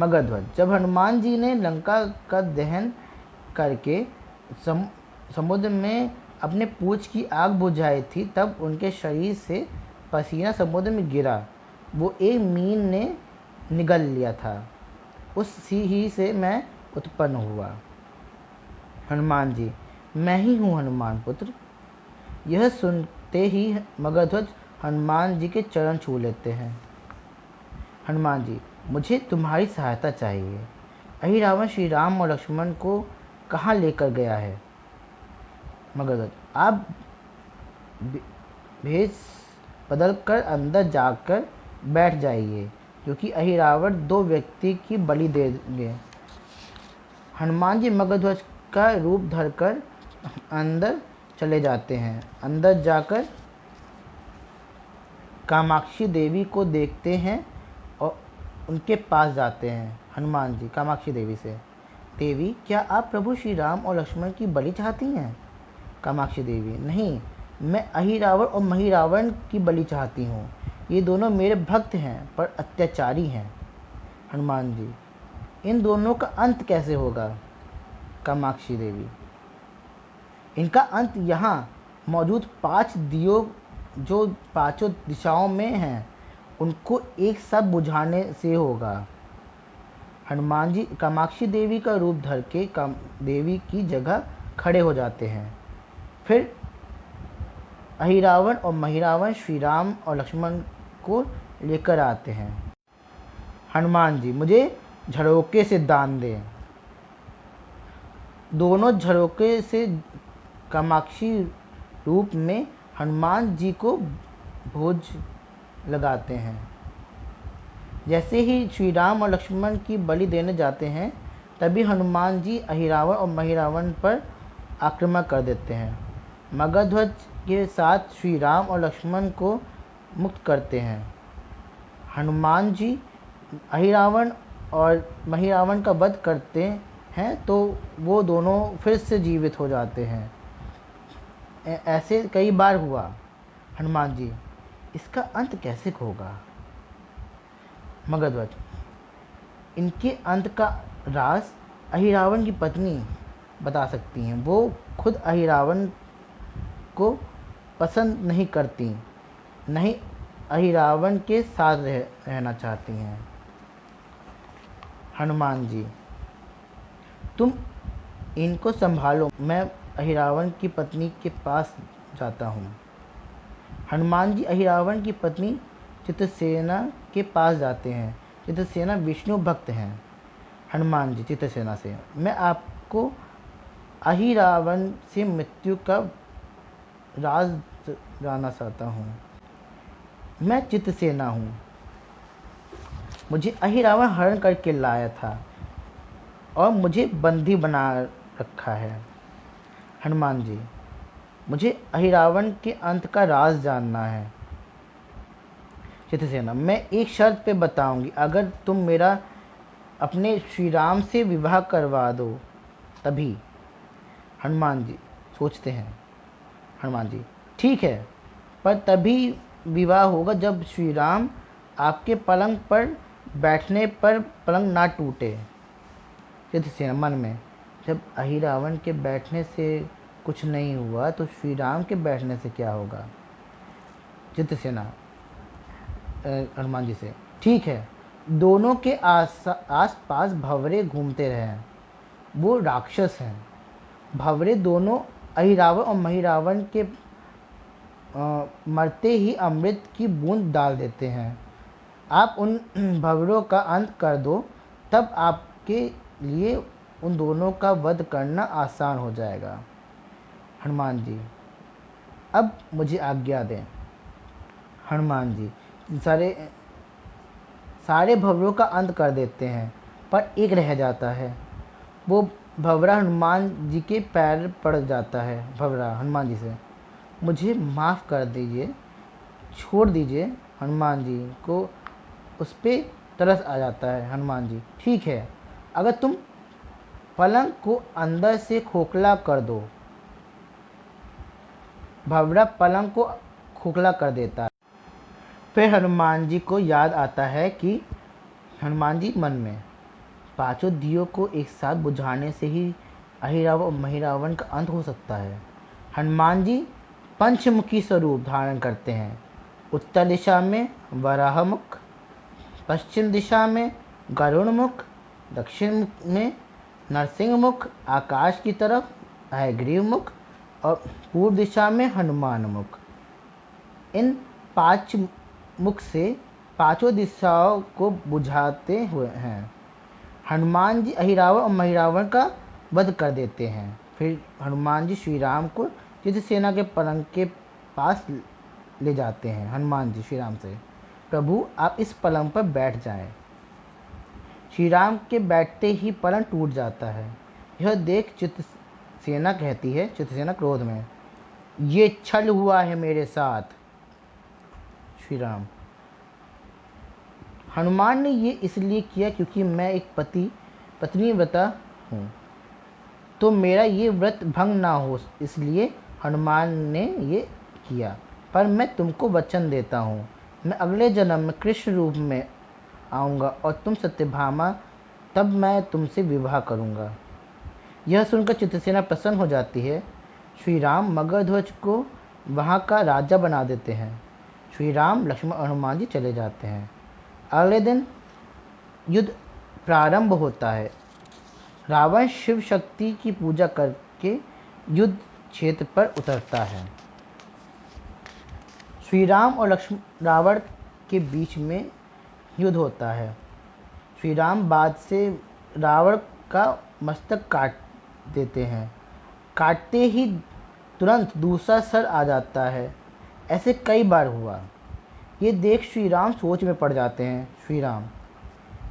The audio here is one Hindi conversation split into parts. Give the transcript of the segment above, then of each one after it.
मगधध्वज। जब हनुमान जी ने लंका का दहन करके समुद्र में अपने पूंछ की आग बुझाई थी, तब उनके शरीर से पसीना समुद्र में गिरा। वो एक मीन ने निगल लिया था, उस ही से मैं उत्पन्न हुआ। हनुमान जी, मैं ही हूँ हनुमान पुत्र। यह सुनते ही मगधध्वज हनुमान जी के चरण छू लेते हैं। हनुमान जी, मुझे तुम्हारी सहायता चाहिए। अहिरावण श्री राम और लक्ष्मण को कहाँ लेकर गया है? मगधध्वज, आप भेष बदल कर अंदर जाकर बैठ जाइए, क्योंकि अहिरावण 2 व्यक्ति की बलि देंगे। हनुमान जी मगधध्वज का रूप धरकर अंदर चले जाते हैं। अंदर जाकर कामाक्षी देवी को देखते हैं और उनके पास जाते हैं। हनुमान जी कामाक्षी देवी से, देवी, क्या आप प्रभु श्री राम और लक्ष्मण की बलि चाहती हैं? कामाक्षी देवी, नहीं, मैं अहिरावण और महिरावण की बलि चाहती हूँ। ये दोनों मेरे भक्त हैं, पर अत्याचारी हैं। हनुमान जी, इन दोनों का अंत कैसे होगा? कामाक्षी देवी, इनका अंत यहाँ मौजूद 5 दियों जो 5 दिशाओं में हैं, उनको एक साथ बुझाने से होगा। हनुमान जी कामाक्षी देवी का रूप धर के देवी की जगह खड़े हो जाते हैं। फिर अहिरावण और महिरावण श्री राम और लक्ष्मण को लेकर आते हैं। हनुमान जी, मुझे झरोके से दान दें। दोनों झरोके से कामाक्षी रूप में हनुमान जी को भोज लगाते हैं। जैसे ही श्री राम और लक्ष्मण की बलि देने जाते हैं, तभी हनुमान जी अहिरावण और महिरावण पर आक्रमण कर देते हैं। मगधध्वज के साथ श्री राम और लक्ष्मण को मुक्त करते हैं। हनुमान जी अहिरावण और महिरावण का वध करते हैं, तो वो दोनों फिर से जीवित हो जाते हैं। ऐसे कई बार हुआ। हनुमान जी, इसका अंत कैसे होगा? मगधध्वज, इनके अंत का राज अहिरावण की पत्नी बता सकती हैं। वो खुद अहिरावण को पसंद नहीं करती, नहीं अहिरावण के साथ रहना चाहती हैं। हनुमान जी, तुम इनको संभालो, मैं अहिरावण की पत्नी के पास जाता हूँ। हनुमान जी अहिरावण की पत्नी चित्रसेना के पास जाते हैं। चित्रसेना विष्णु भक्त हैं। हनुमान जी चित्रसेना से, मैं आपको अहिरावण से मृत्यु का राज जानना चाहता हूँ। मैं चित्रसेना हूँ। मुझे अहिरावण हरण करके लाया था और मुझे बंदी बना रखा है। हनुमान जी, मुझे अहिरावण के अंत का राज जानना है। चित्रसेना, मैं एक शर्त पे बताऊंगी, अगर तुम मेरा अपने श्री राम से विवाह करवा दो तभी। हनुमान जी सोचते हैं। हनुमान जी, ठीक है, पर तभी विवाह होगा जब श्री राम आपके पलंग पर बैठने पर पलंग ना टूटे। चित्रसेना मन में, जब अहिरावण के बैठने से कुछ नहीं हुआ तो श्री राम के बैठने से क्या होगा? चित्रसेना हनुमान जी से, ठीक है, दोनों के आस पास भंवरे घूमते रहे। वो राक्षस हैं। भंवरे दोनों अहिरावण और महिरावण के मरते ही अमृत की बूंद डाल देते हैं। आप उन भंवरों का अंत कर दो, तब आपके लिए उन दोनों का वध करना आसान हो जाएगा। हनुमान जी, अब मुझे आज्ञा दें। हनुमान जी सारे भंवरों का अंत कर देते हैं, पर एक रह जाता है। वो भंवरा हनुमान जी के पैर पड़ जाता है। भंवरा हनुमान जी से, मुझे माफ़ कर दीजिए, छोड़ दीजिए। हनुमान जी को उस पर तरस आ जाता है। हनुमान जी, ठीक है, अगर तुम पलंग को अंदर से खोखला कर दो। भंवरा पलंग को खोखला कर देता है। फिर हनुमान जी को याद आता है कि हनुमान जी मन में, पांचों दियों को एक साथ बुझाने से ही अहिरावण और महिरावण का अंत हो सकता है। हनुमान जी पंचमुखी स्वरूप धारण करते हैं। उत्तर दिशा में वराह मुख, पश्चिम दिशा में गरुण मुख, दक्षिण में नरसिंह मुख, आकाश की तरफ हयग्रीव मुख और पूर्व दिशा में हनुमान मुख। इन 5 मुख से पांचों दिशाओं को बुझाते हुए हैं हनुमान जी अहिरावण और महिरावण का वध कर देते हैं। फिर हनुमान जी श्री राम को चित्रसेना के पलंग के पास ले जाते हैं। हनुमान जी श्री राम से, प्रभु आप इस पलंग पर बैठ जाएं। श्री राम के बैठते ही पलंग टूट जाता है। यह देख चित्रसेना कहती है, चित्रसेना क्रोध में, ये छल हुआ है मेरे साथ। श्री राम, हनुमान ने ये इसलिए किया क्योंकि मैं एक पत्नीव्रता हूँ, तो मेरा ये व्रत भंग ना हो, इसलिए हनुमान ने ये किया। पर मैं तुमको वचन देता हूँ, मैं अगले जन्म में कृष्ण रूप में आऊँगा और तुम सत्यभामा, तब मैं तुमसे विवाह करूँगा। यह सुनकर चित्रसेना प्रसन्न हो जाती है। श्री राम मगधध्वज को वहाँ का राजा बना देते हैं। श्री राम, लक्ष्मण और हनुमान जी चले जाते हैं। अगले दिन युद्ध प्रारंभ होता है। रावण शिव शक्ति की पूजा करके युद्ध क्षेत्र पर उतरता है। श्री राम और रावण के बीच में युद्ध होता है। श्री राम बाद से रावण का मस्तक काट देते हैं। काटते ही तुरंत दूसरा सर आ जाता है। ऐसे कई बार हुआ। ये देख श्री राम सोच में पड़ जाते हैं। श्री राम,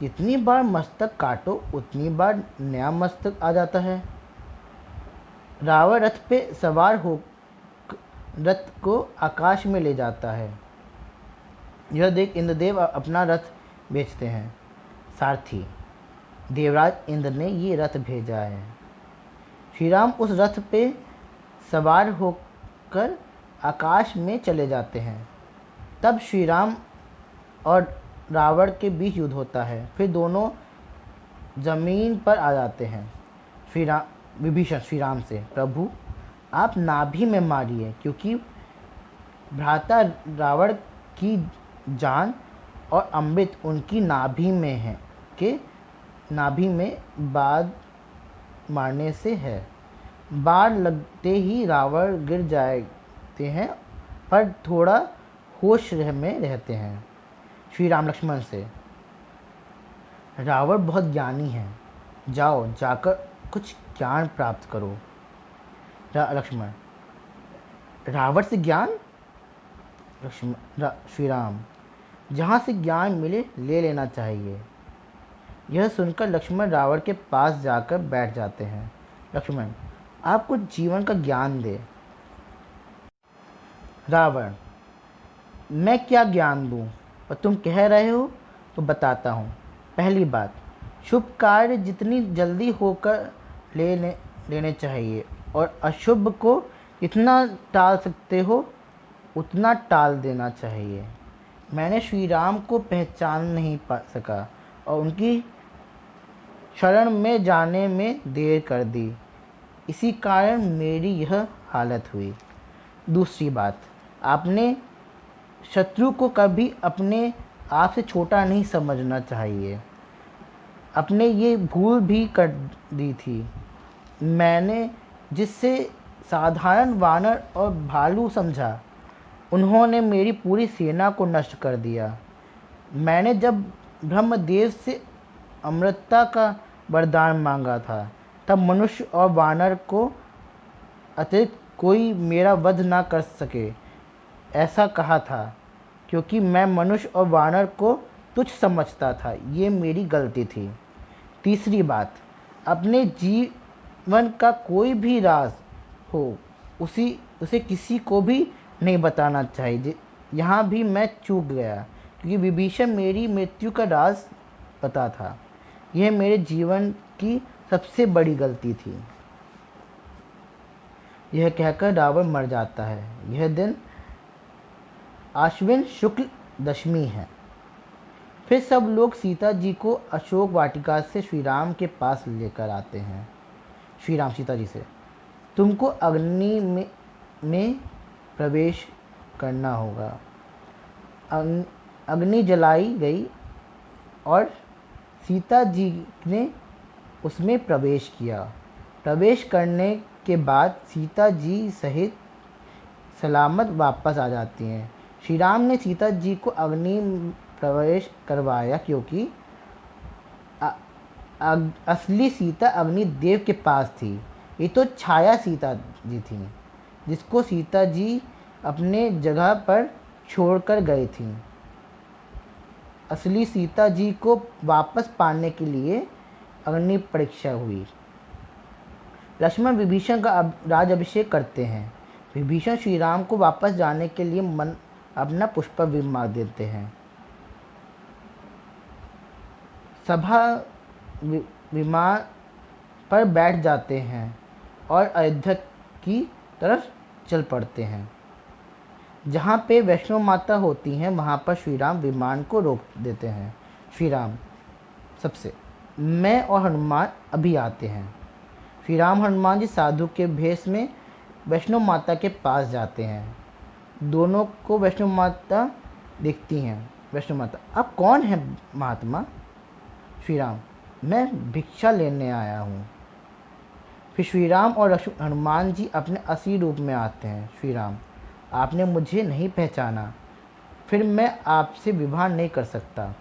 जितनी बार मस्तक काटो उतनी बार नया मस्तक आ जाता है। रावण रथ पे सवार हो रथ को आकाश में ले जाता है। यह देख इंद्रदेव अपना रथ भेजते हैं। सारथी, देवराज इंद्र ने ये रथ भेजा है। श्री राम उस रथ पे सवार होकर आकाश में चले जाते हैं। तब श्री राम और रावण के बीच युद्ध होता है। फिर दोनों जमीन पर आ जाते हैं। विभीषण श्री राम से, प्रभु आप नाभि में मारिए, क्योंकि भ्राता रावण की जान और अमृत उनकी नाभि में है, के नाभि में बाण मारने से है। बाण लगते ही रावण गिर जाते हैं, पर थोड़ा होश में रहते हैं। श्री राम लक्ष्मण से, रावण बहुत ज्ञानी है, जाओ जाकर कुछ ज्ञान प्राप्त करो। लक्ष्मण, रावण से ज्ञान? श्री राम, जहाँ से ज्ञान मिले ले लेना चाहिए। यह सुनकर लक्ष्मण रावण के पास जाकर बैठ जाते हैं। लक्ष्मण, आप कुछ जीवन का ज्ञान दे। रावण, मैं क्या ज्ञान दूँ, और तुम कह रहे हो तो बताता हूँ। पहली बात, शुभ कार्य जितनी जल्दी होकर लेने चाहिए और अशुभ को जितना टाल सकते हो उतना टाल देना चाहिए। मैंने श्री राम को पहचान नहीं पा सका और उनकी शरण में जाने में देर कर दी, इसी कारण मेरी यह हालत हुई। दूसरी बात, आपने शत्रु को कभी अपने आप से छोटा नहीं समझना चाहिए। अपने ये भूल भी कर दी थी। मैंने जिससे साधारण वानर और भालू समझा, उन्होंने मेरी पूरी सेना को नष्ट कर दिया। मैंने जब ब्रह्मदेव से अमरता का वरदान मांगा था, तब मनुष्य और वानर को अतिरिक्त कोई मेरा वध ना कर सके, ऐसा कहा था, क्योंकि मैं मनुष्य और वानर को तुच्छ समझता था। ये मेरी गलती थी। तीसरी बात, अपने जीवन का कोई भी राज हो उसे किसी को भी नहीं बताना चाहिए। यहाँ भी मैं चूक गया, क्योंकि विभीषण मेरी मृत्यु का राज पता था। यह मेरे जीवन की सबसे बड़ी गलती थी। यह कहकर रावण मर जाता है। यह दिन आश्विन शुक्ल दशमी है। फिर सब लोग सीता जी को अशोक वाटिका से श्री राम के पास लेकर आते हैं। श्री राम सीता जी से, तुमको अग्नि में प्रवेश करना होगा। अग्नि जलाई गई और सीता जी ने उसमें प्रवेश किया। प्रवेश करने के बाद सीता जी सहित सलामत वापस आ जाती हैं। श्री राम ने सीता जी को अग्नि प्रवेश करवाया क्योंकि असली सीता अग्नि देव के पास थी। ये तो छाया सीता जी थी जिसको सीता जी अपने जगह पर छोड़कर गए थी। असली सीता जी को वापस पाने के लिए अग्नि परीक्षा हुई। लक्ष्मण विभीषण का राजाभिषेक करते हैं। विभीषण श्री राम को वापस जाने के लिए अपना पुष्प विमान देते हैं। सभा विमान पर बैठ जाते हैं और अयोध्या की तरफ चल पड़ते हैं। जहाँ पे वैष्णो माता होती हैं वहाँ पर श्री राम विमान को रोक देते हैं। श्री राम सबसे, मैं और हनुमान अभी आते हैं। श्री राम हनुमान जी साधु के भेष में वैष्णो माता के पास जाते हैं। दोनों को वैष्णो माता दिखती हैं। वैष्णो माता, आप कौन हैं महात्मा? श्री राम, मैं भिक्षा लेने आया हूँ। फिर श्री राम और हनुमान जी अपने असली रूप में आते हैं। श्री राम, आपने मुझे नहीं पहचाना, फिर मैं आपसे विवाह नहीं कर सकता।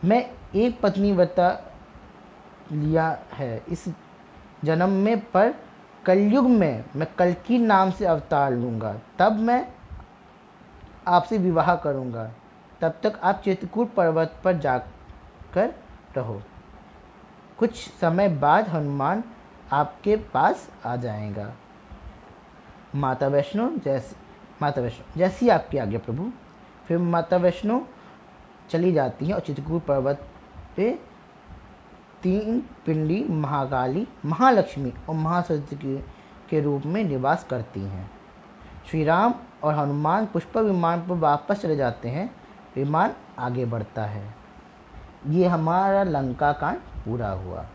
मैं एक पत्नी व्रता लिया है इस जन्म में, पर कलयुग में मैं कल्कि नाम से अवतार लूँगा, तब मैं आपसे विवाह करूँगा। तब तक आप चित्रकूट पर्वत पर जाकर रहो। कुछ समय बाद हनुमान आपके पास आ जाएगा। माता वैष्णो जैसी आपकी आज्ञा प्रभु। फिर माता वैष्णो चली जाती हैं और चित्रकूट पर्वत पे 3 पिंडी महाकाली, महालक्ष्मी और महासरस्वती के रूप में निवास करती हैं। श्री राम और हनुमान पुष्प विमान पर वापस चले जाते हैं। विमान आगे बढ़ता है। ये हमारा लंका कांड पूरा हुआ।